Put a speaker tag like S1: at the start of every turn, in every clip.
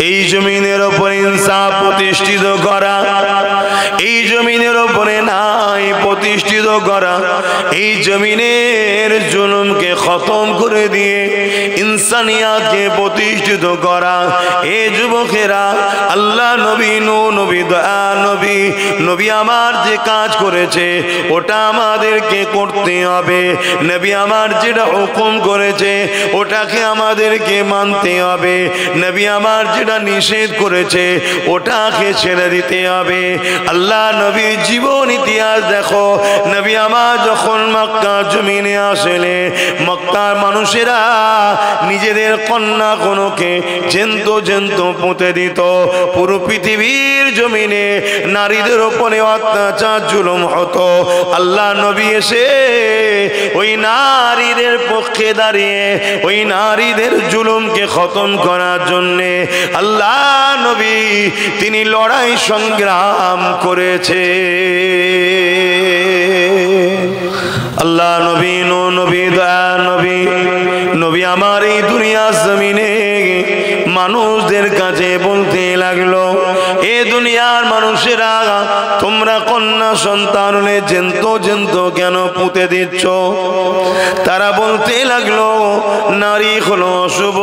S1: এই জমিনের উপরে ইনসাফ প্রতিষ্ঠিত করা, এই জমিনের উপরে নাই প্রতিষ্ঠিত করা, এই জমিনের জুলুমকে খতম করে দিয়ে ইনসানিয়াতকে প্রতিষ্ঠিত করা। এ যুবকেরা, আল্লাহ নবী নবী দয়া নবী নবী আমার যে কাজ করেছে ওটা আমাদেরকে করতে হবে। নবী আমার যেটা হুকুম করেছে ওটাকে আমাদেরকে মানতে হবে। নবী আমার যেটা নিষেধ করেছে ওটাকে ছেড়ে দিতে হবে। আল্লাহ নবীর জীবন ইতিহাস দেখো। নবী আমার যখন মক্কা জমিনে আসলে মক্কার মানুষেরা নিজেদের কন্যা কোনকে জেন্ত জেন্ত পুঁতে দিত। পুরো পৃথিবীর জমিনে নারীদের উপরে অত্যাচার জুলুম হতো। আল্লাহ নবী এসে ওই নারীদের পক্ষে দাঁড়িয়ে ওই নারীদের জুলুমকে খতম করার জন্যে আল্লাহ নবী তিনি লড়াই সংগ্রাম করেছে। আল্লাহ নবী নবী দয়া নবী নবী আমার এই দুনিয়া জমিনে মানুষদের কাছে বলতে লাগলো, এ দুনিয়ার মানুষেরা তোমরা কন্যা সন্তান হলে জেন্ত জেন্ত কেন পুঁতে দিচ্ছ? তারা বলতে লাগলো নারী হলো অশুভ,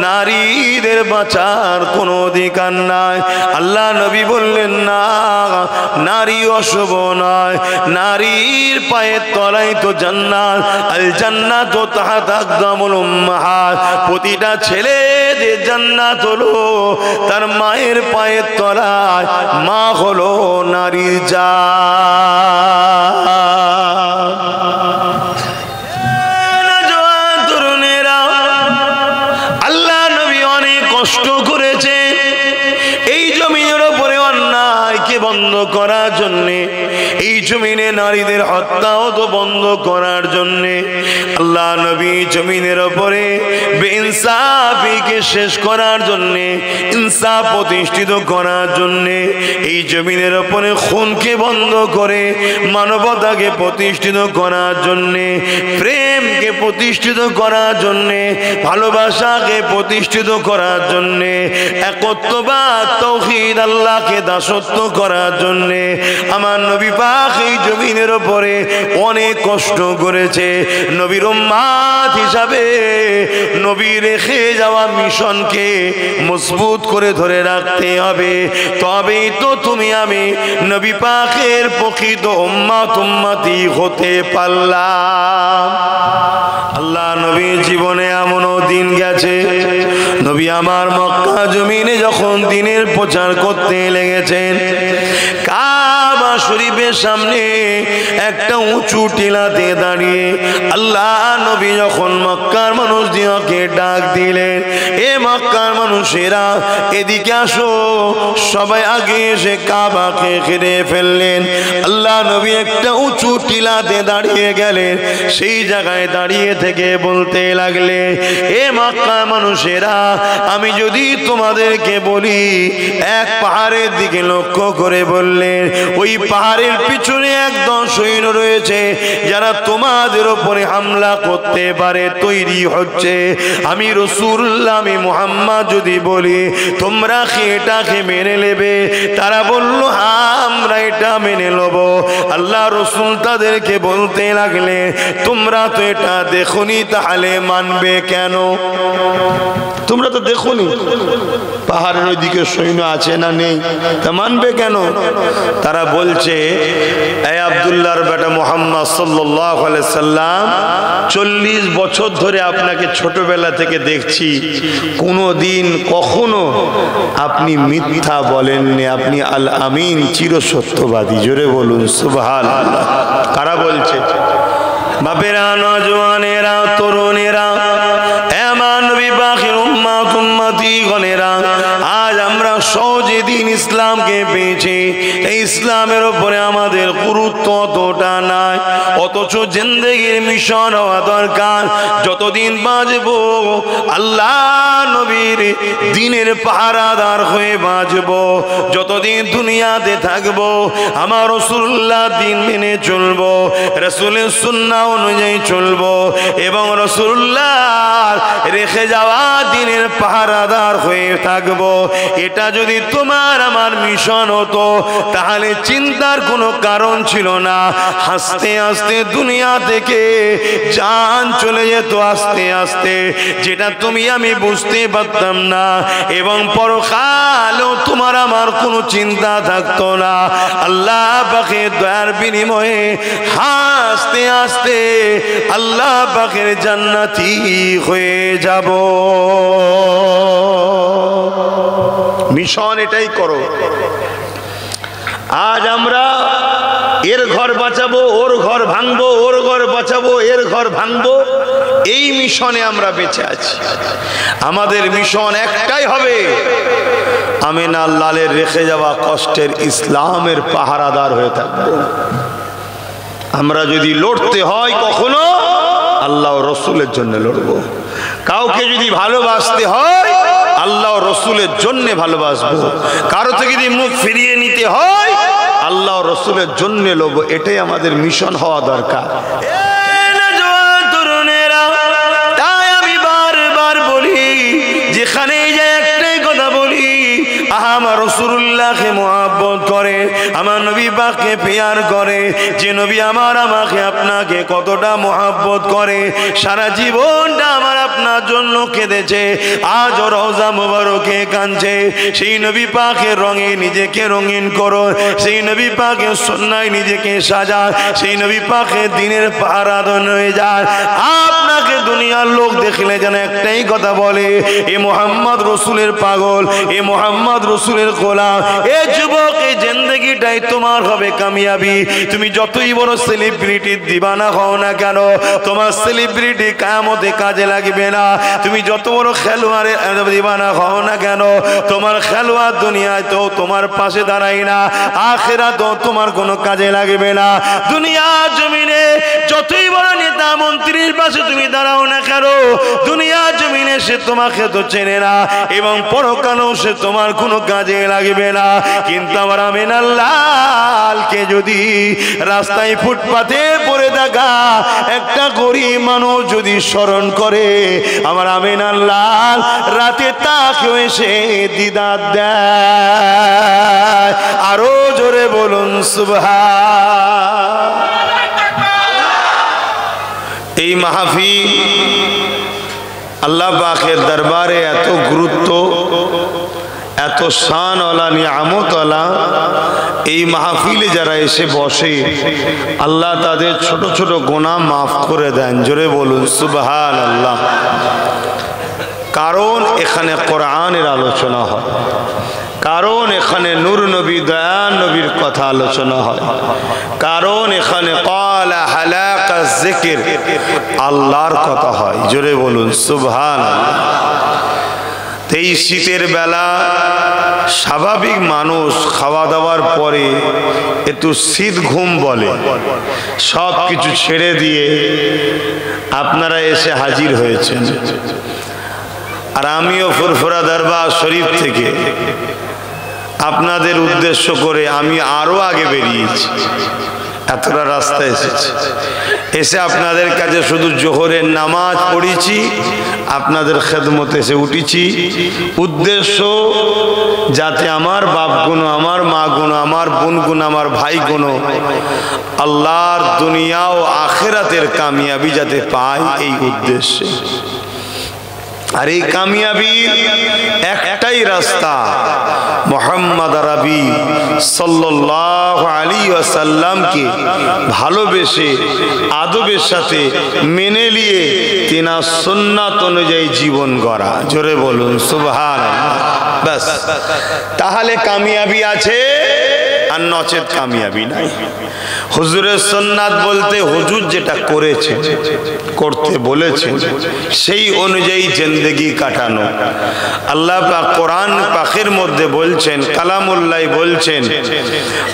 S1: নারীদের বাঁচার কোনো অধিকার নাই। আল্লাহ নবী বললেন না, নারী অশুভ নয়, নারীর পায়ের তলায় তো জান্নাত, আল জান্নাতু তাহতা আকদামুল উম্মাহাত। প্রতিটা ছেলে যে জান্নাত হলো তার মায়ের পায়ের তলায়, মা হলো নারীর জান। তরুণেরা, আল্লাহ নবী অনেক কষ্ট করেছে এই জমিনের উপরে অন্যায়কে বন্ধ করার জন্যে, এই জমিনে নারীদের হত্যাও তো বন্ধ করার জন্যে। আল্লাহ নবী জমিনের উপরে বেইনসাফিকে শেষ করার জন্যে, ইনসাফ প্রতিষ্ঠিত করার জন্যে, এই জমিনের উপরে খুনকে বন্ধ করে মানবতাকে প্রতিষ্ঠিত করার জন্যে, প্রেমকে প্রতিষ্ঠিত করার জন্যে, ভালোবাসাকে প্রতিষ্ঠিত করার জন্যে, একত্ববাদ তাওহীদ আল্লাহকে দাসত্ব করার জন্যে আমার নবী পাক এই জমিনের উপরে অনেক কষ্ট করেছে। নবীর উম্মত হিসাবে নবী রেখে যাওয়া মিশনকে মজবুত করে ধরে রাখতে হবে, তবেই তো তুমি আমি নবী পাকের প্রকৃত উম্মতি হতে পারলাম। আল্লাহ নবীর জীবনে এমনও দিন গেছে, নবী আমার মক্কা জমিনে যখন দ্বীনের প্রচার করতে লেগেছেন, কাবা শরীফের সামনে একটা উঁচু টিলাতে দাঁড়িয়ে আল্লাহ নবী যখন মক্কার মানুষদেরকে ডাক দিলেন, এ মক্কার মানুষেরা এদিকে আসো, সবাই আগে এসে কাবাকে ঘিরে ফেললেন। আল্লাহ নবী একটা উঁচু টিলাতে দাঁড়িয়ে গেলেন, সেই জায়গায় দাঁড়িয়ে থেকে বলতে লাগলে, এ মক্কার মানুষেরা আমি যদি তোমাদেরকে বলি, এক পাহাড়ের দিকে লক্ষ্য করে বললেন, ওই পাহাড়ের পিছনে একদম সৈন্য রয়েছে যারা তোমাদের উপরে হামলা করতে পারে তৈরি হচ্ছে। আমি রাসূলুল্লাহ আমি মুহাম্মদ যদি বলি তোমরা কি এটাকে মেনে নেবে? তারা বলল আমরা এটা মেনে নেব। আল্লাহ রাসূল তাদেরকে বলতে লাগলে, তোমরা তো এটা দেখোনি, তাহলে মানবে কেন? তোমরা তো দেখোনি পাহাড়ের ওইদিকে সৈন্য আছে না নেই, তা মানবে কেন? তারা বলছে, এ আব্দুল্লাহর বেটা মুহাম্মদ সাল্লাল্লাহু আলাইহি সাল্লাম, 40 বছর ধরে আপনাকে ছোটবেলা থেকে দেখছি, কোনোদিন কখনো আপনি মিথ্যা বলেননি, আপনি আল আমিন, চিরসত্যবাদী। জোরে বলুন সুবহানাল্লাহ। কারা বলছে? বাপেরা, নওজওয়ানেরা, তরুণেরা, আমার নবী পাকের উম্মতি গণেরা, আজ আমরা সহজে দিন ইসলামকে পেয়েছি, এই ইসলামের উপরে আমাদের গুরুত্ব অতটা নাই, অথচ জিন্দেগির মিশন হওয়া দরকার। যতদিন বাঁচবো আল্লাহ নবীর দিনের পাহারাদার হয়ে বাঁচবো, যতদিন দুনিয়াতে থাকবো আমার রাসূলুল্লাহ দিন মেনে চলবো, রাসূলের সুন্নাহ অনুযায়ী চলবো এবং রাসূলুল্লাহ রেখে যাওয়া দিনের পাহারাদার হয়ে থাকবো। এটা যদি তোমার আমার মিশন হতো তাহলে চিন্তার কোনো কারণ ছিল না। আস্তে আস্তে দুনিয়া থেকে জান চলে যেত আস্তে আস্তে, যেটা তুমি আমি বুঝতে পারতাম না, এবং পরকালও তোমার আমার কোনো চিন্তা থাকতো না। আল্লাহ পাকের দয়ার বিনিময়ে আস্তে আস্তে আল্লাহ পাকের জান্নাতি হয়ে যাব। মিশন এটাই করো। আজ আমরা এর ঘর বাঁচাবো, ওর ঘর ভাঙবো, ওর ঘর বাঁচাবো, এর ঘর ভাঙবো, এই মিশনে আমরা বেঁচে আছি। আমাদের মিশন একটাই হবে, আমিনা লালের রেখে যাওয়া কষ্টের ইসলামের পাহারাদার হয়ে থাকবো। আমরা যদি লড়তে হয় কখনো আল্লাহ রসুলের জন্য লড়বো, কাউকে যদি ভালোবাসতে হয় আল্লাহ রসুলের জন্য ভালোবাসবো, কারো থেকে যদি মুখ ফিরিয়ে নিতে হয় আল্লাহ রসুলের জন্য লড়বো। এটাই আমাদের মিশন হওয়া দরকার। তাই আমি বারবার বলি, যেখানে যে একটাই কথা বলি, আমার রাসূলুল্লাহকে মুহাব্বত করে, আমার নবী পাককে প্যার করে, যে নবী আমার আমাকে আপনাকে কতটা মুহাব্বত করে, সারা জীবনটা আমার আপনার জন্য কেঁদেছে, আজ রওজা মুবারকে কাঁদছে। সেই নবী পাকের রঙে নিজেকে রঙিন করো, সেই নবী পাকের সুন্নায় নিজেকে সাজা, সেই নবী পাকের দিনের পাহারাদার হয়ে যায়। আপনাকে দুনিয়ার লোক দেখলে যেন একটাই কথা বলে, এ মুহাম্মদ রসুলের পাগল, এ মুহাম্মদ রসুলের গোলাম। এ যুবক, এই জিন্দেগিটাই তোমার হবে কামিয়াবি। তুমি যতই বড় সেলিব্রিটির দিবানা হও না কেন, তোমার সেলিব্রিটি কিয়ামতে কাজে লাগবে না। তুমি যত বড় খেলোয়াড়ের দিবানা হও না কেন, তোমার খেলোয়াড় দুনিয়ায় তো তোমার পাশে দাঁড়ায় না, আখিরাতেও তোমার কোনো কাজে লাগবে না। দুনিয়া জমিনে যতই বড় নেতা মন্ত্রীর পাশে তুমি দাঁড়াও না কেন, দুনিয়া জমিনে সে তোমাকে তো চেনে না এবং পরকালেও সে তোমার কোনো কাজে লাগবে না। কিন্তু আমার আমিনা লালকে যদি রাস্তায় ফুটপাতে পড়ে থাকা একটা গরিব মানুষ যদি স্মরণ করে, আমার আমিনা লাল রাতে তাকে এসে দিদার দেয়। আরো জোরে বলুন সুবহান। এই মাহফিল আল্লাহ পাকের দরবারে এত গুরুত্ব, এত শানওয়ালা নিয়ামতওয়ালা। এই মাহফিলে যারা এসে বসে আল্লাহ তাদের ছোট ছোট গুনাহ মাফ করে দেন। জোরে বলুন সুবহানাল্লাহ। কারণ এখানে কোরআনের আলোচনা হয়, কারণ এখানে নূর নবী দয়ান নবীর কথা আলোচনা হয়, কারণ এখানে ক্বালা হালাকা যিকির আল্লাহর কথা হয়। জোরে বলুন সুবহানাল্লাহ। এই শীতের বেলা স্বাভাবিক মানুষ খাওয়া দাওয়ার পরে একটু শীত ঘুম বলে, সব কিছু ছেড়ে দিয়ে আপনারা এসে হাজির হয়েছেন। আর আমিও ফুরফুরা দরবার শরীফ থেকে আপনাদের উদ্দেশ্য করে আমি আরো আগে বেরিয়েছি, এতটা রাস্তা এসেছি, এসে আপনাদের কাছে শুধু জোহরের নামাজ পড়েছি, আপনাদের খেদমতে এসে উঠেছি। উদ্দেশ্য যাতে আমার বাপ গুনো, আমার মা গুনো, আমার বোন গুনো, আমার ভাই গুনো আল্লাহর দুনিয়া ও আখিরাতের কামিয়াবি যাতে পায়, এই উদ্দেশ্যে। আর এই কামিয়াবির একটাই রাস্তা, মুহাম্মদ আরবি সাল্লাল্লাহু আলাইহি ওয়াসাল্লামকে ভালোবেসে আদবের সাথে মেনে নিয়ে তিনার সুন্নাত অনুযায়ী জীবন গড়া। জোরে বলুন সুবহানাল্লাহ। বাস, তাহলে কামিয়াবি আছে আর নচেত কামিয়াবি নাই। হুজুরের সুন্নাত বলতে হুজুর যেটা করেছে, করতে বলেছে, সেই অনুযায়ী জিন্দেগি কাটানো। আল্লাহ পাক কোরআন পাকের মধ্যে বলছেন, কালামুল্লাহ বলছেন,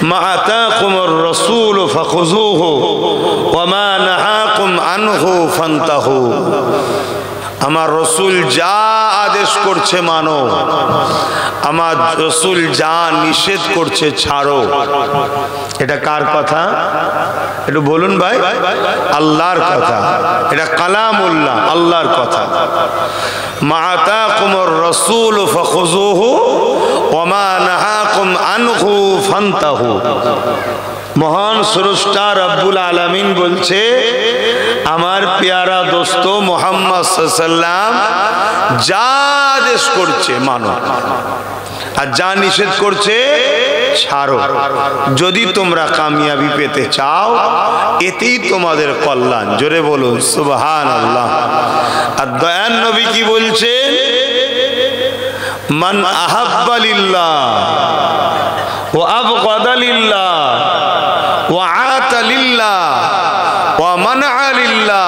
S1: মা আতাকুমুর রাসূল ফাখুযুহু ওয়া মা নাহাকুম আনহু ফান্তাহু। আমার রসুল যা আদেশ করছে মানো, আমার রসুল যা নিষেধ করছে ছাড়ো। এটা কার কথা? একটু বলুন ভাই। আল্লাহর কথা। এটা কালামুল্লাহ, আল্লাহর কথা। মা আতাকুমুর রাসূল ফাখুযুহু ওয়া মা নাহাকুম আনহু ফান্তাহু। মহান স্রষ্টা রব্বুল আলামিন বলছে, আমার পেয়ারা দোস্ত মুহাম্মদ সাল্লাল্লাহু আলাইহি ওয়াসাল্লাম যা আদেশ করছে মানো, আর যা নিষেধ করছে ছাড়ো। যদি তোমরা কামিয়াবি পেতে চাও, এতেই তোমাদের কল্যাণ। জোরে বলুন সুবহানাল্লাহ। আর দয়ার নবী কি বলছেন? মান আহাব্বা লিল্লাহ ওয়া আবগাদা লিল্লাহ ওয়া আতা লিল্লাহ ওয়া মানআ লিল্লাহ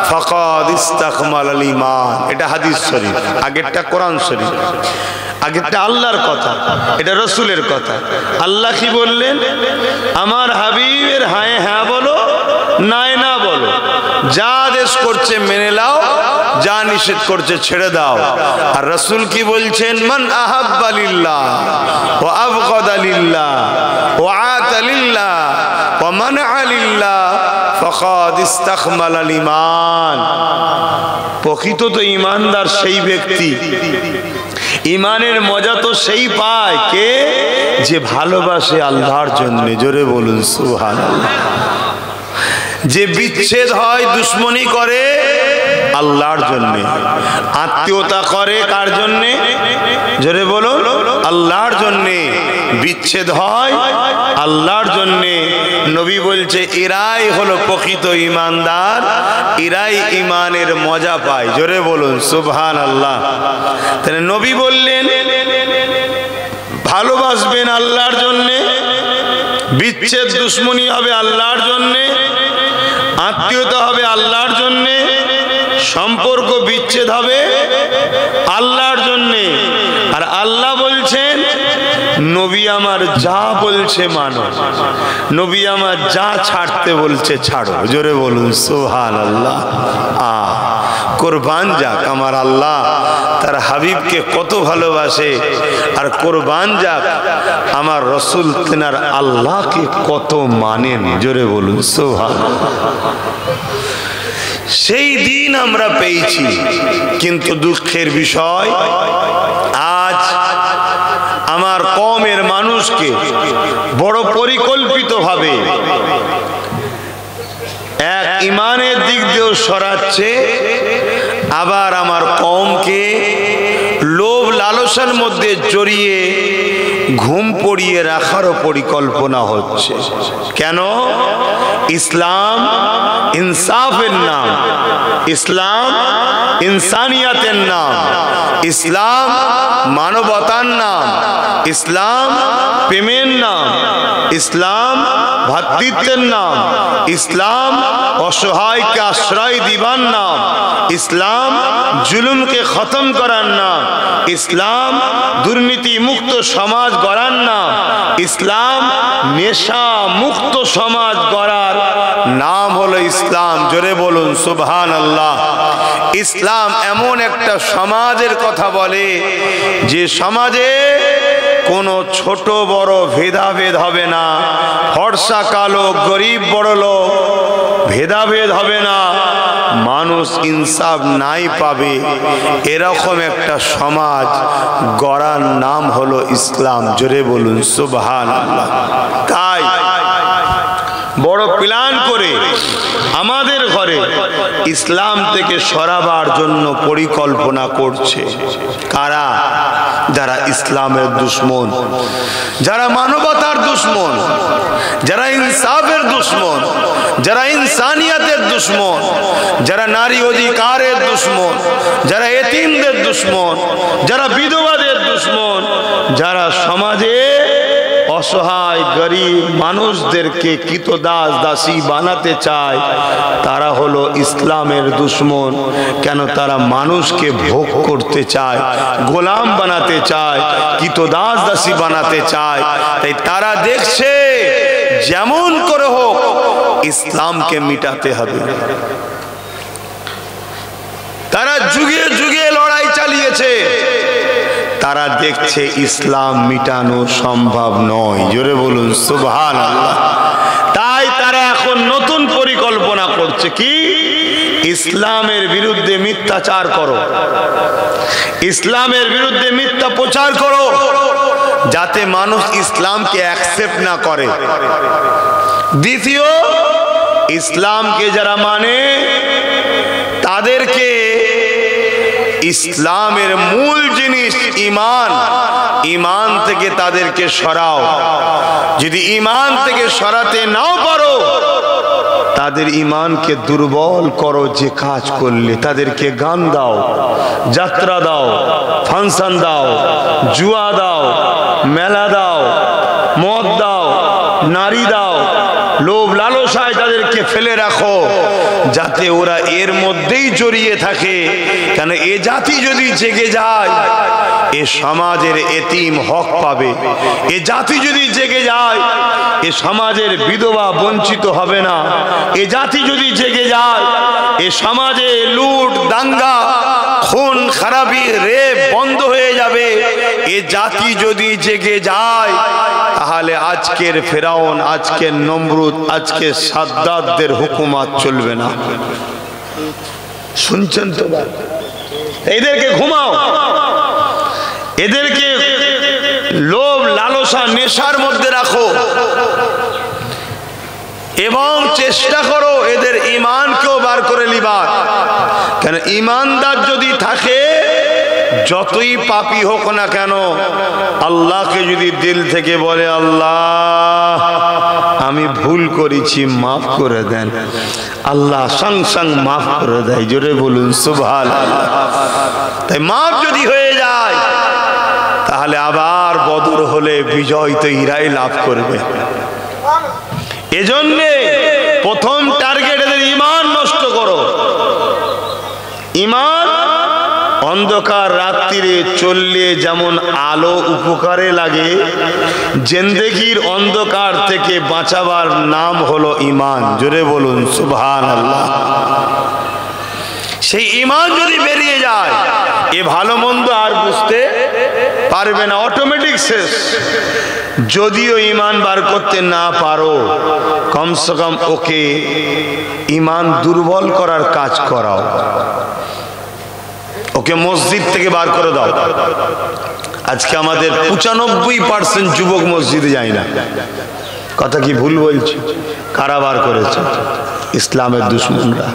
S1: ফাকাদ ইসতাকমালাল ঈমান। এটা হাদিস শরীফ, আগেরটা কোরআন শরীফ। আগেরটা আল্লাহর কথা, এটা রসুলের কথা। আল্লাহ কি বললেন? আমার হাবিবের হায় হ্যাঁ বলো, নাই না বলো। যা আদেশ করছে মেনে নাও, যা নিষেধ করছে ছেড়ে দাও। আর রসুল কি বলছেন? মান আহাব্বা লিল্লাহ ওয়া আবগাদা লিল্লাহ ওয়া আতা লিল্লাহ ওয়া মানআ লিল্লাহ ফাকাদ ইসতাকমালাল ঈমান। প্রকৃত তো ঈমানদার সেই ব্যক্তি, ইমানের মজা তো সেই পায় কে, যে ভালোবাসে আল্লাহর জন্য। জোরে বলুন সুবহানাল্লাহ। যে বিচ্ছেদ হয়, দুশ্মনী করে আল্লাহর জন্য, আত্মীয়তা করে কার জন্য? জোরে বলুন আল্লাহর জন্য। বিচ্ছেদ হয় আল্লাহর জন্য। নবী বলছে এরাই হলো প্রকৃত ঈমানদার, এরাই ঈমানের মজা পায়। জোরে বলুন সুবহানাল্লাহ। তাহলে নবী বললেন ভালোবাসবেন আল্লাহর জন্য, বিচ্ছেদ দুশ্মনী হবে আল্লাহর জন্য, আত্মীয়তা হবে আল্লাহর জন্য, সম্পর্ক বিচ্ছেদ হবে আল্লাহর জন্য। আর আল্লাহ বলছেন নবী আমার যা বলছে মানো, নবী আমার যা ছাড়তে বলছে ছাড়ো। জোরে বলুন সুবহানাল্লাহ। কোরবান যাক আমার আল্লাহ তার হাবিবকে কত ভালোবাসে, আর কোরবান যাক আমার রসুল তেনার আল্লাহকে কত মানেন। জোরে বলুন সুবহানাল্লাহ। সেই দিন আমরা পেয়েছি, কিন্তু দুঃখের বিষয় আজ আমার কওমের মানুষকে বড় পরিকল্পিতভাবে এক ইমানের দিক দিয়েও সরাচ্ছে, আবার আমার কওমকে লোভ লালসার মধ্যে জড়িয়ে ঘুম পড়িয়ে রাখারও পরিকল্পনা হচ্ছে। কেন? ইসলাম ইনসাফের নাম, ইসলাম ইনসানিয়াতের নাম, ইসলাম মানবতার নাম, ইসলাম প্রেমের নাম, ইসলাম ভাতৃত্বের নাম, ইসলাম অসহায়কে আশ্রয় দিবার নাম, ইসলাম জুলুমকে খতম করার নাম, ইসলাম দুর্নীতি মুক্ত সমাজ গড়ার নাম, ইসলাম নেশা মুক্ত সমাজ গড়ার নাম হলো ইসলাম। জোরে বলুন সুবহানাল্লাহ। ইসলাম এমন একটা সমাজের কথা বলে যে সমাজে কোনো ছোট বড় ভেদাভেদ হবে না, ফর্সা কালো গরিব বড় লোক ভেদাভেদ হবে না, মানুষ ইনসাফ নাই পাবে, এরকম একটা সমাজ গড়ার নাম হলো ইসলাম। জোরে বলুন সুবহানাল্লাহ। তাই বড় প্ল্যান করে আমাদের ঘরে ইসলাম থেকে সরাবার জন্য পরিকল্পনা করছে কারা? যারা ইসলামের দুশ্মন, যারা মানবতার দুশ্মন, যারা ইনসাফের দুশ্মন, যারা ইনসানিয়াতের দুশ্মন, যারা নারী অধিকারের দুশ্মন, যারা এতিমদের দুশ্মন, যারা বিধবাদের দুশ্মন, যারা সমাজে অসহায় গরিব মানুষদেরকে কৃতদাস দাসী বানাতে চায়, তারা হলো ইসলামের দুশমন। কেন? তারা মানুষকে ভোগ করতে চায়, গোলাম বানাতে চায়, কৃতদাস দাসী বানাতে চায়। তাই তারা দেখছে যেমন করে হোক ইসলামকে মিটাতে হবে। তারা যুগে যুগে লড়াই চালিয়েছে, তারা দেখছে ইসলাম মিটানো সম্ভব নয়। জোরে বলুন সুবহানাল্লাহ। তাই তারা এখন নতুন পরিকল্পনা করছে, কি? ইসলামের বিরুদ্ধে মিথ্যাচার করো, ইসলামের বিরুদ্ধে মিথ্যা প্রচার করো, যাতে মানুষ ইসলামকে অ্যাকসেপ্ট না করে। দ্বিতীয়, ইসলামকে যারা মানে তাদেরকে ইসলামের মূল জিনিস ঈমান, ঈমান থেকে তাদেরকে সরাও। যদি ঈমান থেকে সরাতে নাও পারো, তাদের ঈমানকে দুর্বল করো। যে কাজ করলে তাদেরকে গান দাও, যাত্রা দাও, ফাংশন দাও, জুয়া দাও, মেলা দাও, মদ দাও, নারী দাও, লোভ লালসায় তাদেরকে ফেলে রাখো, যাতে ওরা এর মধ্যেই জড়িয়ে থাকে। কেন? এ জাতি যদি জেগে যায়, এ সমাজের এতিম হক পাবে। এ জাতি যদি জেগে যায়, এ সমাজের বিধবা বঞ্চিত হবে না। এ জাতি যদি জেগে যায়, এ সমাজে লুট দাঙ্গা খুন খারাপি রেপ বন্ধ হয়ে যাবে। এ জাতি যদি জেগে যায়, তাহলে আজকের ফেরাউন, আজকের নমরুদ, আজকের সাদ্দাতদের হুকুমত চলবে না। শুনছেন তো? এদেরকে ঘুমাও, এদেরকে লোভ লালসা নেশার মধ্যে রাখো এবং চেষ্টা করো এদের ঈমানকেও বার করে লিবার। কেন? ঈমানদার যদি থাকে, যতই পাপী হোক না কেন, আল্লাহকে যদি দিল থেকে বলে, আল্লাহ আমি ভুল করেছি, মাফ করে দেন, আল্লাহ সঙ্গ মাফ করে দেয়। জোরে বলুন সুবহানাল্লাহ। তাই মাফ যদি হয়ে যায়, তাহলে আবার বদর হলে বিজয় তো ইরাই লাভ করবে। এজন্যে প্রথম টার্গেট এদের ঈমান নষ্ট করো। ঈমান অন্ধকার রাত্রিরে চললে যেমন আলো উপকারে লাগে, জিন্দেগির অন্ধকার থেকে বাঁচাবার নাম হলো ঈমান। জোরে বলুন সুবহানাল্লাহ। সেই ঈমান যদি বেরিয়ে যায়, এ ভালো মন্দ আর বুঝতে পারবে না, অটোমেটিক শেষ। যদিও ঈমান বার করতে না পারো, কমসে কম ওকে ঈমান দুর্বল করার কাজ করাও, ওকে মসজিদ থেকে বার করে দাও। আজকে আমাদের 95% যুবক মসজিদে যায় না। কথা কি ভুল বলছি? কারা বার করেছে? ইসলামের দুশমনরা।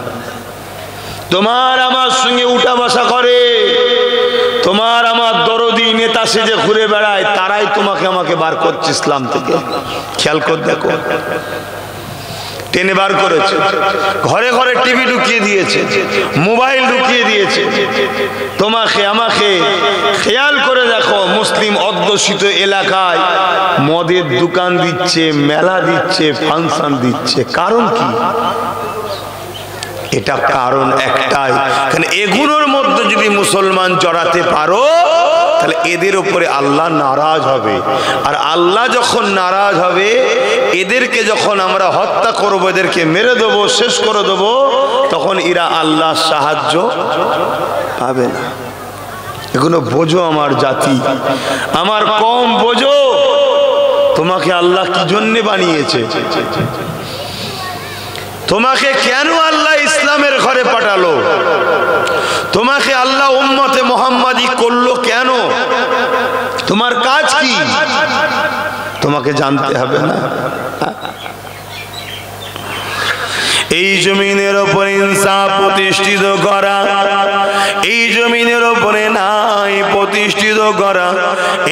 S1: তোমার আমার সঙ্গে উঠা বসা করে, তোমার আমার দরদি নেতা সেজে ঘুরে বেড়ায়, তারাই তোমাকে আমাকে বার করছে ইসলাম থেকে। খেয়াল করে দেখো, টেনে বার করেছে, ঘরে ঘরে টিভি ঢুকিয়ে দিয়েছে, মোবাইল ঢুকিয়ে দিয়েছে। তোমাকে আমাকে খেয়াল করে দেখো, মুসলিম অধ্যুষিত এলাকায় মদের দোকান দিচ্ছে, মেলা দিচ্ছে, ফাংশন দিচ্ছে। কারণ কি? এটা কারণ একটাই, কারণ এগুলোর মধ্যে যদি মুসলমান জড়াতে পারো, তাহলে এদের উপরে আল্লাহ নারাজ হবে। আর আল্লাহ যখন নারাজ হবে, এদেরকে যখন আমরা হত্যা করব, এদেরকে মেরে দেবো, শেষ করে দেবো, তখন এরা আল্লাহর সাহায্য পাবে না। এগুলো বোঝো আমার জাতি, আমার কম বোঝো, তোমাকে আল্লাহ কি জন্যে বানিয়েছে, তোমাকে কেন আল্লাহ ইসলামের ঘরে পাঠালো, তোমাকে আল্লাহ উম্মতে মুহাম্মাদি করলো কেন, তোমার কাজ কি, তোমাকে জানতে হবে না? এই জমিনের উপরে ইনসাফ প্রতিষ্ঠিত করা, এই জমিনের উপরে ন্যায় প্রতিষ্ঠিত করা,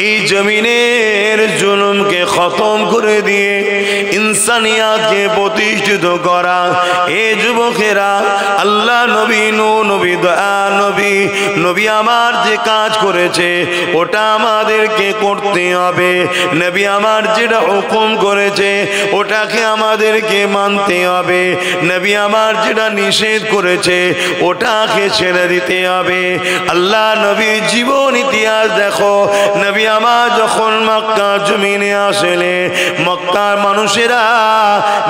S1: এই জমিনের জমিনের জুলুমকে খতম করে দিয়ে ইনসানিয়াতকে প্রতিষ্ঠিত করা। এ যুবকেরা, আল্লাহ নবী নবী দয়া নবী নবী আমার যে কাজ করেছে ওটা আমাদেরকে করতে হবে। নবী আমার যেটা হুকুম করেছে ওটাকে আমাদেরকে মানতে হবে। নবী আমার যেটা নিষেধ করেছে ওটাকে ছেড়ে দিতে হবে। আল্লাহ নবীর জীবন ইতিহাস দেখো। নবী আমার যখন মক্কা জমিনে আসলে মক্কার মানুষেরা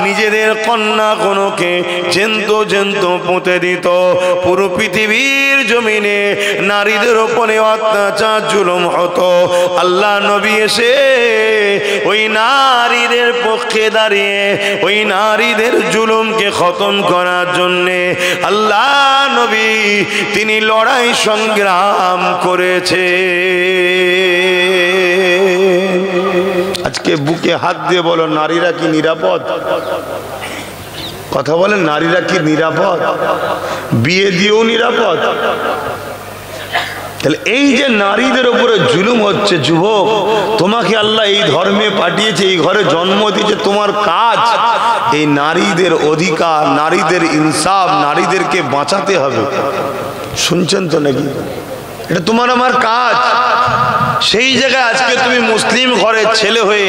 S1: নিজেদের কন্যা কোনকে জ্যান্ত পুঁতে দিত। পুরো পৃথিবীর জমিনে নারীদের উপরে অত্যাচার জুলুম হতো। আল্লাহ নবী এসে ওই নারীদের পক্ষে দাঁড়িয়ে ওই নারীদের জুলুমকে খতম করার জন্যে আল্লাহ নবী তিনি লড়াই সংগ্রাম করেছে। আজকে বুকে হাত দিয়ে বলো, নারীরা কি নিরাপদ? কথা বলেন, নারীরা কি নিরাপদ? বিয়ে দিয়েও নিরাপদ? তাহলে এই যে নারীদের উপরে জুলুম হচ্ছে, যুবক তোমাকে আল্লাহ এই ধর্মে পাঠিয়েছে, এই ঘরে জন্ম দিয়েছে, তোমার কাজ এই নারীদের অধিকার, নারীদের ইনসাফ, নারীদেরকে বাঁচাতে হবে। শুনছেন তো নাকি? এটা তোমার আমার কাজ। সেই জায়গায় আজকে তুমি মুসলিম ঘরের ছেলে হয়ে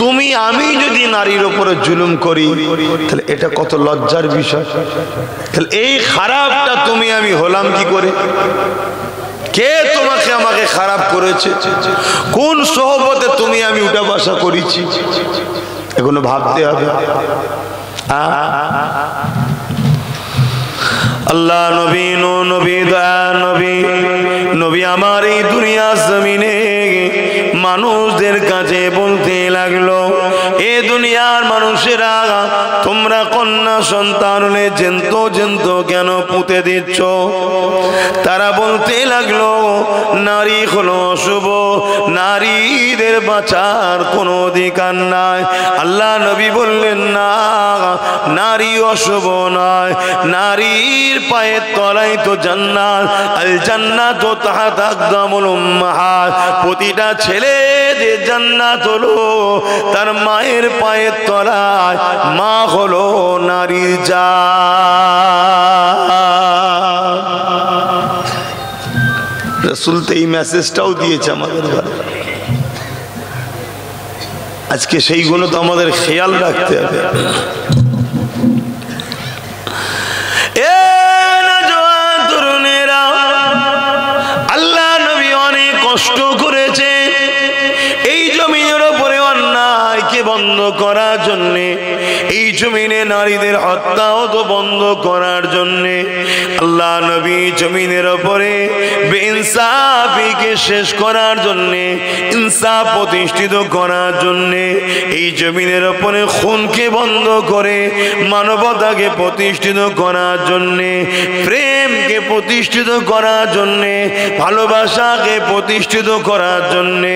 S1: তুমি আমি যদি নারীর উপরে জুলুম করি তাহলে এটা কত লজ্জার বিষয়। তাহলে এই খারাপটা তুমি আমি হলাম কি করে? কে তোমাকে আমাকে খারাপ করেছে? কোন সোহবতে তুমি আমি উঠা বসা করেছি? এগুলো ভাবতে হবে। আল্লাহ নবী নবী দয়া নবী নবী আমার এই দুনিয়া জমিনে মানুষদের কাছে বলতে লাগলো, এ দুনিয়ার মানুষেরা তোমরা কন্যা সন্তান হলে জ্যান্ত কেন পুঁতে দিচ্ছ? তারা বলতে লাগলো নারী হলো অশুভ, নারীদের বাঁচার কোনো অধিকার নাই। আল্লাহ নবী বললেন না, নারী অশুভ নয়, নারীর পায়ের তলায় তো জান্নাত, আল জান্নাতু তাহতা আকদামুল উম্মাহাত। প্রতিটা ছেলে যে জান্নাত হলো তার মায়ের পায়ের তলায়। মা হলো নারীর জান। রাসূল তো এই মেসেজটাও দিয়েছে আমাদের ঘরে। আজকে সেইগুলো তো আমাদের খেয়াল রাখতে হবে। আল্লাহ নবী অনেক কষ্ট করেছে এই জমিনের উপরে অন্যায়কে বন্ধ করার জন্যে, এই জমিনে নারীদের হত্যাও তো বন্ধ করার জন্যে। আল্লাহ নবী জমিনের উপরে বেইনসাফিকে শেষ করার জন্যে, ইনসাফ প্রতিষ্ঠিত করার জন্যে, এই জমিনের উপরে খুনকে বন্ধ করে মানবতাকে প্রতিষ্ঠিত করার জন্যে, প্রেমকে প্রতিষ্ঠিত করার জন্যে, ভালোবাসাকে প্রতিষ্ঠিত করার জন্যে,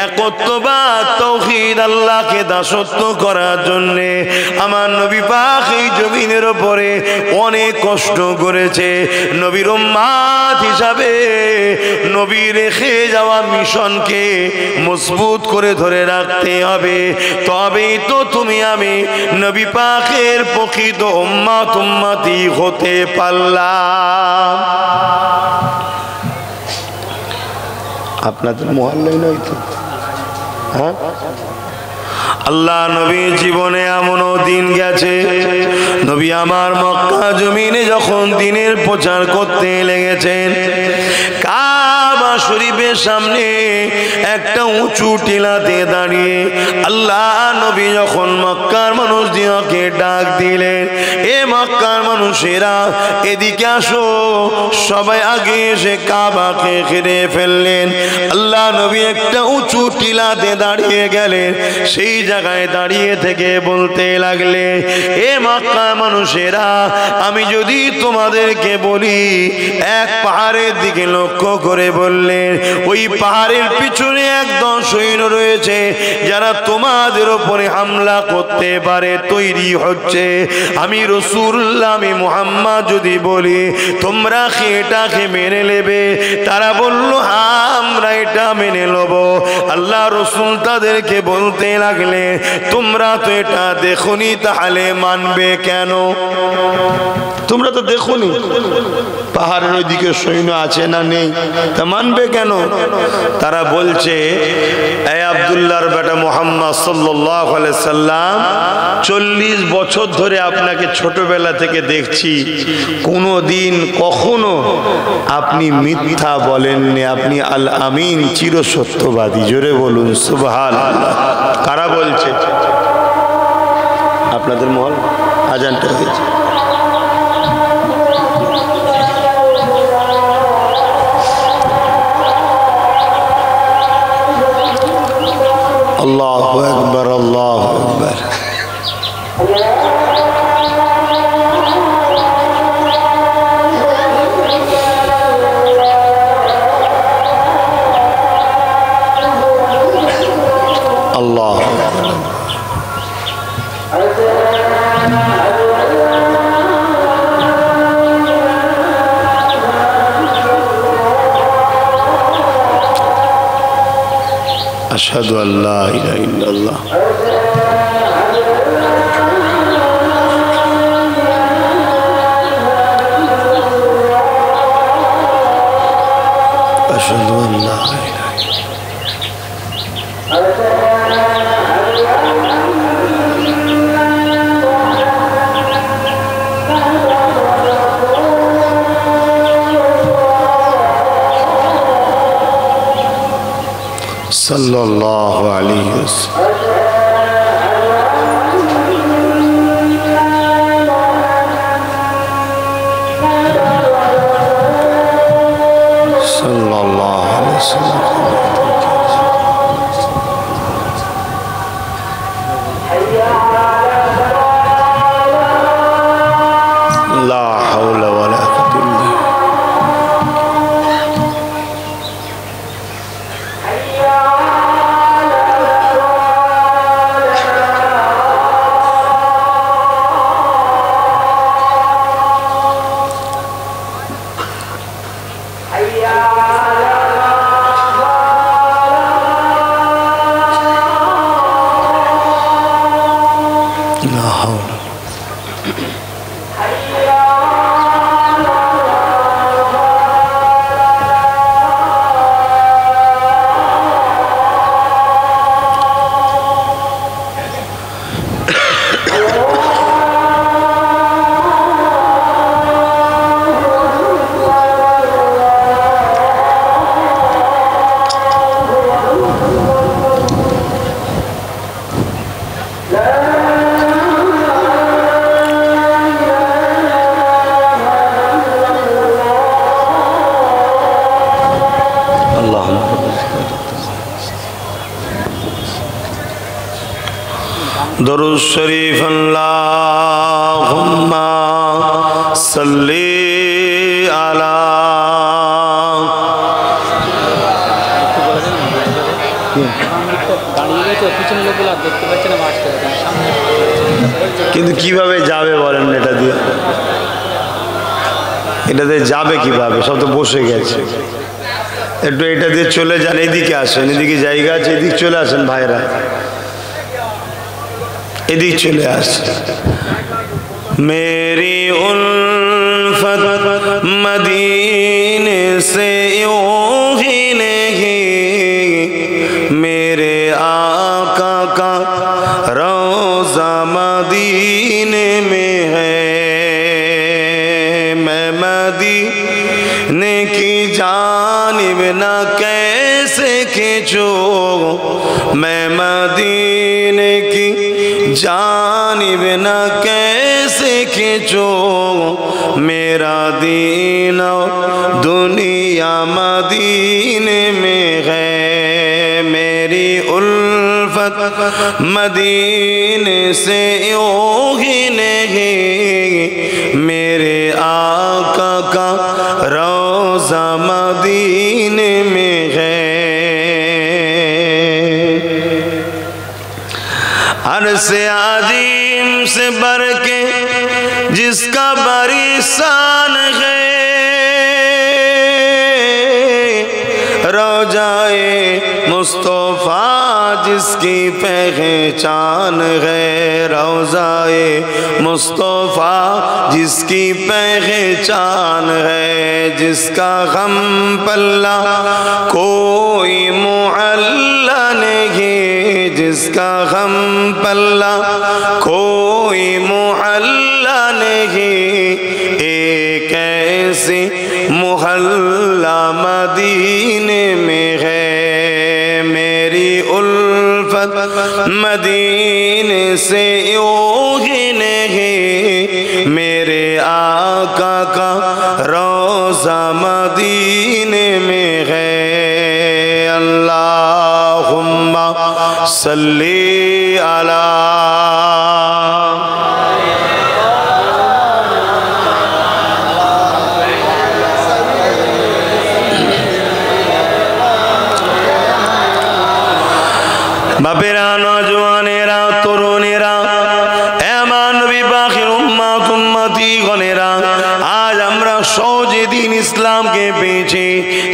S1: একত্ববাদ তাওহীদ আল্লাহকে দাসত্ব করার জন্যে আমার নবী পাক এই জমিনের উপরে অনেক কষ্ট করেছে। নবীর উম্মত হিসাবে নবী রেখে যাওয়া মিশনকে মজবুত করে ধরে রাখতে হবে, তবেই তো তুমি আমি নবী পাকের প্রকৃত উম্মতি হতে পারলাম। আপনাদের মহল্লায় নয় তো? হ্যাঁ, আল্লাহ নবীর জীবনে এমনও দিন গেছে, নবী আমার মক্কা জমিনে যখন দ্বীনের প্রচার করতে লেগেছেন, কাবা শরীফের সামনে একটা উঁচু টিলাতে দাঁড়িয়ে আল্লাহ নবী যখন মক্কার মানুষদেরকে ডাক দিলেন, এ মক্কার মানুষেরা এদিকে আসো, সবাই আগে এসে কাবাকে ঘিরে ফেললেন। আল্লাহ নবী একটা উঁচু টিলাতে দাঁড়িয়ে গেলেন, সেই জায়গায় দাঁড়িয়ে থেকে বলতে লাগলে, এ মক্কা মানুষেরা আমি যদি তোমাদেরকে বলি, এক পাহাড়ের দিকে লক্ষ্য করে বললেন, ওই পাহাড়ের পিছনে একদম সৈন্য রয়েছে যারা তোমাদের উপরে হামলা করতে পারে তৈরি হচ্ছে। আমি রাসূলুল্লাহ আমি মুহাম্মদ যদি বলি তোমরা কি এটাকে মেনে নেবে? তারা বলল হ্যাঁ আমরা এটা মেনে নেব। আল্লাহ রাসূল তাদেরকে বলতে লাগলে তোমরা তো এটা দেখোনি তাহলে মানবে কেন? তোমরা তো দেখোনি পাহাড়ের ওইদিকে সৈন্য আছে না নেই, তা মানবে কেন? তারা বলছে এ আব্দুল্লাহর বেটা মুহাম্মদ সাল্লাল্লাহু আলাইহি সাল্লাম 40 বছর ধরে আপনাকে ছোটবেলা থেকে দেখছি, কোনোদিন কখনো আপনি মিথ্যা বলেননি, আপনি আল আমিন চিরসত্যবাদী। জোরে বলুন সুবহানাল্লাহ। কারা বলছে? আপনাদের মহল আজানটা হয়েছে। আল্লাহু আকবার আল্লাহু আকবার। আল্লাহ আশহাদু আল্লা ইলাহা ইল্লাল্লাহ। আশহাদু আল্লা ইলাহা সাল্লাল্লাহু আলাইহি ওয়াসাল্লাম। সাল্লাল্লাহু আলাইহি ওয়াসাল্লাম। লা হাওলা ওয়ালা কুওয়াতা ইল্লা দরুদ শরীফ আল্লাহুম্মা সাল্লি আলা কিন্তু কিভাবে যাবে বলেন এটা দিয়ে? এটাতে যাবে কিভাবে? সব তো বসে গেছে। একটু এটা দিয়ে চলে যান, এদিকে আসেন, এদিকে জায়গা আছে, এদিকে চলে আসেন ভাইরা, এদিকে চলে আসেন। मेरी उल्फत मदीने से यूं ही नहीं, मेरे आका का रोज़ा मदीने में है। मैं मदीने की जानिब न कैसे खींचूं, मैं मदीने की जानिब न कैसे खींचो, मेरा दीन दुनिया मदीने में है। मेरी उल्फत मदीने से यूं ही नहीं, मेरे आका का रोज़ा मदीने में है। अरसे आजीम से बढ़ के जिसका बड़ी शान है, रोजाए मुस्तफा जिसकी पहचान है, रोजाए मुस्तफा जिसकी पहचान है, जिसका गम पल्ला कोई मुअल्ला नहीं, जिसका गम पल्ला कोई मुअल्ला नहीं, एक ऐसी मोहल्ला मदीने में है, मेरी उल्फत मदीने से यूं ही नहीं, मेरे आका का रोज़ा मदीने में है। अल्लाहुम्मा सल्ली अला बापेरा नौजवानेरा तरुणेरा एमान नबी पाकेर उम्मत उम्मती गणेरा आज আমরা সহজে দিন ইসলামকে পেয়েছি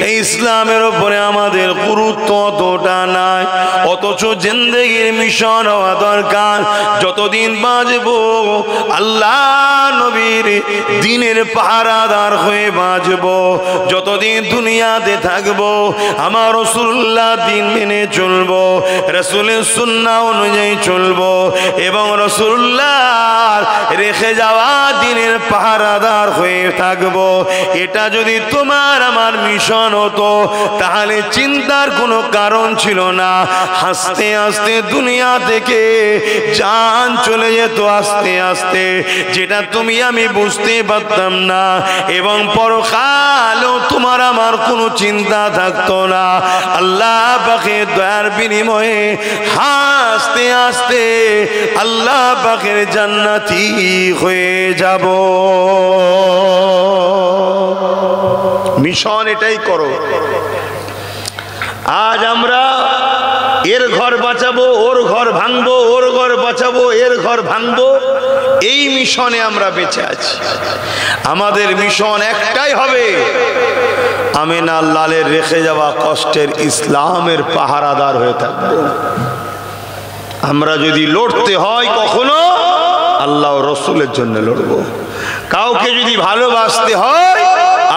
S1: এই ইসলামের উপরে আমাদের গুরুত্ব অতটা নাই অথচ জিন্দেগির মিশন হওয়া দরকার যতদিন বাঁচবো আল্লাহ নবীর দ্বীনের পাহারাদার হয়ে বাঁচবো যতদিন দুনিয়াতে থাকবো আমার রাসূলুল্লাহ দ্বীন মেনে চলবো রাসূলের সুন্নাহ অনুযায়ী চলবো এবং রাসূলুল্লাহর রেখে যাওয়া দ্বীনের পাহারাদার হয়ে থাকবো এটা যদি তোমার আমার মিশন হতো তাহলে চিন্তার কোনো কারণ ছিল না আস্তে আস্তে দুনিয়া থেকে জান চলে যেত আস্তে আস্তে যেটা তুমি আমি বুঝতে পারতাম না এবং পরকালও তোমার আমার কোনো চিন্তা থাকতো না আল্লাহ পাকের দয়ার বিনিময়ে আস্তে আস্তে আল্লাহ পাকের জান্নাতি হয়ে যাব মিশন এটাই করো আজ আমরা এর ঘর বাঁচাবো ওর ঘর ভাঙবো ওর ঘর বাঁচাবো এর ঘর ভাঙবো এই মিশনে আমরা বেঁচে আছি আমাদের মিশন একটাই হবে আমিনা লালের রেখে যাওয়া কষ্টের ইসলামের পাহারাদার হয়ে থাকবো আমরা যদি লড়তে হয় কখনো আল্লাহ রসুলের জন্য লড়বো কাউকে যদি ভালোবাসতে হয়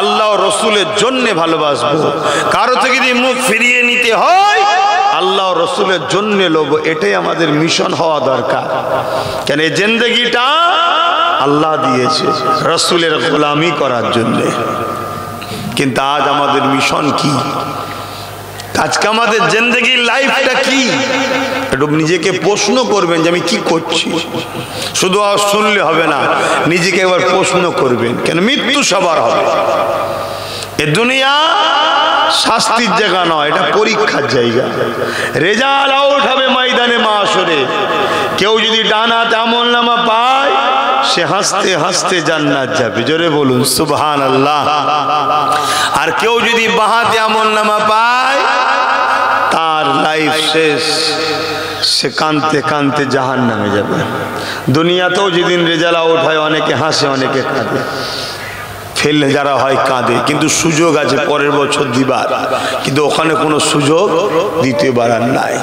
S1: আল্লাহ রসুলের জন্য ভালোবাসবো কারো থেকে যদি মুখ ফিরিয়ে নিতে হয় আল্লাহ রসুলের জন্য লড়বো এটাই আমাদের মিশন হওয়া দরকার কেন এই জিন্দেগিটা আল্লাহ দিয়েছে রসুলের গোলামি করার জন্য কিন্তু আজ আমাদের মিশন কি আজকে আমাদের জিন্দেগির লাইফটা কি একটু নিজেকে প্রশ্ন করবেন যে আমি কি করছি শুধু শুনলে হবে না নিজেকে একবার প্রশ্ন করবেন কেন মৃত্যু সবার হবে এ দুনিয়া শাস্তির জায়গা নয় এটা পরীক্ষার জায়গা রেজাল্ট আউট হবে ময়দানে মাশরে কেউ যদি ডানাতে আমলনামা পায় সে হাসতে হাসতে জান্নাত যাবে জোরে বলুন সুবহানাল্লাহ আর কেউ যদি বাহাতে আমলনামা পায় তার লাইফ শেষ সে কাঁদতে কাঁদতে জাহান্নামে যাবে দুনিয়াতেও যেদিন রেজাল্ট আউট হয় অনেকে হাসে অনেকে কাঁদে ফেল যারা হয় কাঁদে কিন্তু সুযোগ আছে পরের বছর দিবার কিন্তু ওখানে কোনো সুযোগ দ্বিতীয়বার আর নাই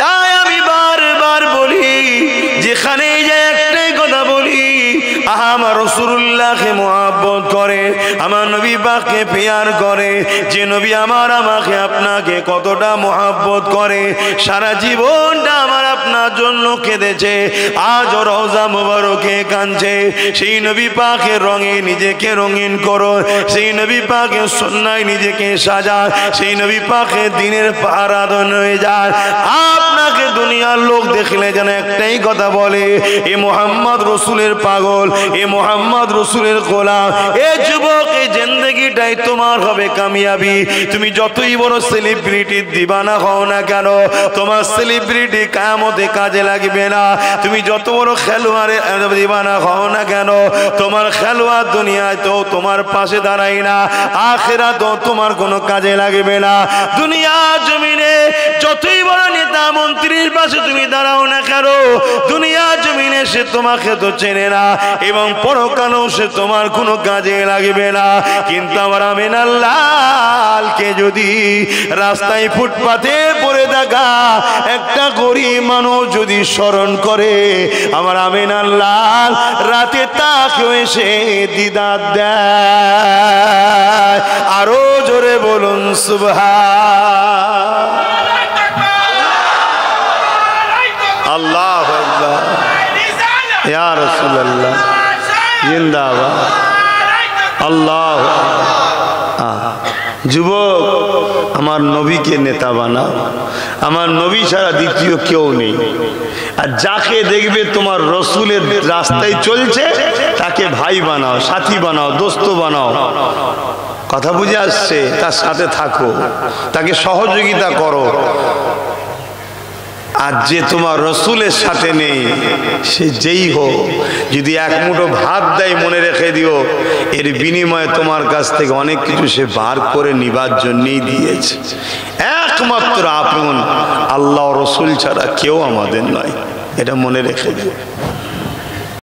S1: তাই আমি বারবার বলি যেখানে যে একটাই কথা বলি আমার রাসূলুল্লাহকে মুহাব্বত করে আমার নবী পাককে প্যার করে যে নবী আমার আমাকে আপনাকে কতটা মুহাব্বত করে সারা জীবনটা আমার আপনার জন্য কেঁদেছে আজ রওজা মুবারকে কাঁদছে সেই নবী পাকের রঙে নিজেকে রঙিন করো সেই নবী পাকের সুন্নায় নিজেকে সাজা সেই নবী পাকের দ্বীনের পাহারাদার হয়ে যায় আপনাকে দুনিয়ার লোক দেখলে যেন একটাই কথা বলে এ মুহাম্মদ রাসূলের পাগল এ মুহাম্মদ রাসূলের গোলাম এ যুবক এই জিন্দেগি জিন্দেগিটাই তোমার হবে কামিয়াবি। তুমি যতই বড় সেলিব্রিটির দিবানা হও না কেন, তোমার সেলিব্রিটি কিয়ামতে কাজে লাগবে না। তুমি যত বড় খেলোয়াড়ের দিবানা হও না কেন, তোমার খেলোয়াড় দুনিয়ায় তো তোমার পাশে দাঁড়ায় না, আখিরাতেও তোমার কোনো কাজে লাগবে না। দুনিয়া জমিনে যতই বড় নেতা মন্ত্রীর পাশে তুমি দাঁড়াও না কেন, দুনিয়া জমিনে সে তোমাকে তো চেনে না এবং পরকালেও সে তোমার কোনো কাজে লাগবে না। কিন্তু আমার আমিনার লালকে যদি রাস্তায় ফুটপাতে পড়ে থাকা একটা গরিব মানুষ যদি স্মরণ করে, আমার আমিনার লাল রাতে তাকে এসে দিদার দেয়। আরো জোরে বলুন সুবহান আল্লাহ আকবার ইয়া রাসূলুল্লাহ জিন্দাবাদ আল্লাহ। যুবক, আমার নবীকে নেতা বানাও, আমার নবী ছাড়া দ্বিতীয় কেউ নেই। আর যাকে দেখবে তোমার রসুলের রাস্তায় চলছে তাকে ভাই বানাও, সাথী বানাও, দোস্ত বানাও। কথা বুঝে আসছে? তার সাথে থাকো, তাকে সহযোগিতা করো। আর যে তোমার রসুলের সাথে নেই, সে যেই হোক, যদি এক মুঠো ভাত দেয় মনে রেখে দিও এর বিনিময়ে তোমার কাছ থেকে অনেক কিছু সে বার করে নিবার জন্যই দিয়েছে। একমাত্র আপন আল্লাহ রসুল ছাড়া কেউ আমাদের নয়, এটা মনে রেখে দিও।